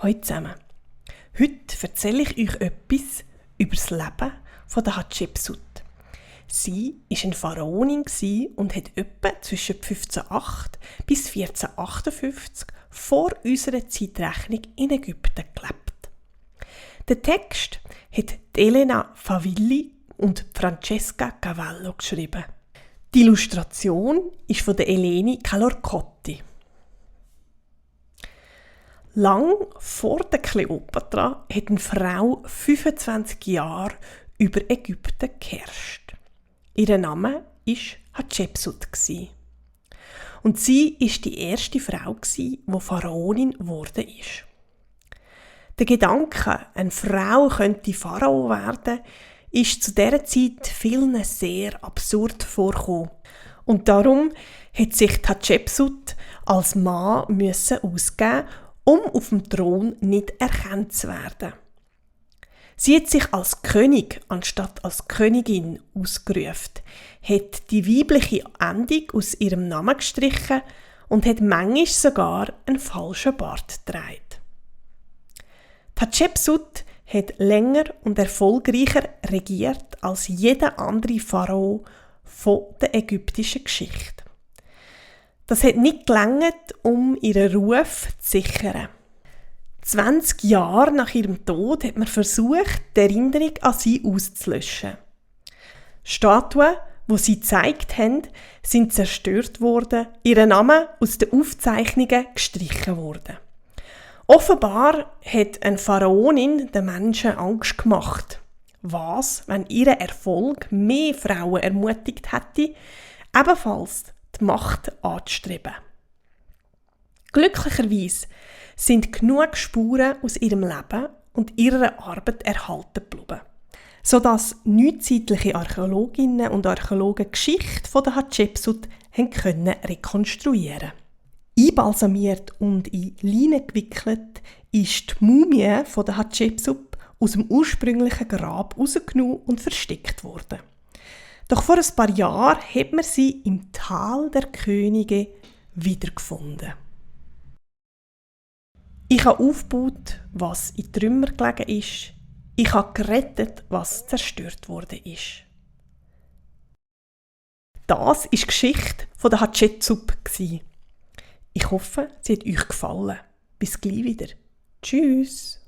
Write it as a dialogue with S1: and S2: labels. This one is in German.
S1: Hallo zusammen. Heute erzähle ich euch etwas über das Leben von der Hatschepsut. Sie war eine Pharaonin und hat etwa zwischen 1508 bis 1458 vor unserer Zeitrechnung in Ägypten gelebt. Den Text hat Elena Favilli und Francesca Cavallo geschrieben. Die Illustration ist von der Eleni Calorcotti. Lang vor der Kleopatra hat eine Frau 25 Jahre über Ägypten geherrscht. Ihr Name war Hatschepsut. Und sie war die erste Frau, die Pharaonin geworden ist. Der Gedanke, eine Frau könnte Pharao werden, ist zu dieser Zeit vielen sehr absurd vorgekommen. Und darum hat sich Hatschepsut als Mann ausgeben, um auf dem Thron nicht erkannt zu werden. Sie hat sich als König anstatt als Königin ausgerufen, hat die weibliche Endung aus ihrem Namen gestrichen und hat manchmal sogar einen falschen Bart getragen. Hatschepsut hat länger und erfolgreicher regiert als jeder andere Pharao von der ägyptischen Geschichte. Das hat nicht gereicht, um ihren Ruf zu sichern. 20 Jahre nach ihrem Tod hat man versucht, die Erinnerung an sie auszulöschen. Statuen, die sie gezeigt haben, sind zerstört worden, ihr Name aus den Aufzeichnungen gestrichen worden. Offenbar hat eine Pharaonin den Menschen Angst gemacht. Was, wenn ihr Erfolg mehr Frauen ermutigt hätte, ebenfalls die Macht anzustreben. Glücklicherweise sind genug Spuren aus ihrem Leben und ihrer Arbeit erhalten geblieben, sodass neuzeitliche Archäologinnen und Archäologen die Geschichte von der Hatschepsut rekonstruieren konnten. Einbalsamiert und in Leinen gewickelt ist die Mumie von der Hatschepsut aus dem ursprünglichen Grab rausgenommen und versteckt worden. Doch vor ein paar Jahren hat man sie im Tal der Könige wiedergefunden. Ich habe aufgebaut, was in Trümmer gelegen ist. Ich habe gerettet, was zerstört worden ist. Das war die Geschichte von der Hatschepsut. Ich hoffe, sie hat euch gefallen. Bis gleich wieder. Tschüss.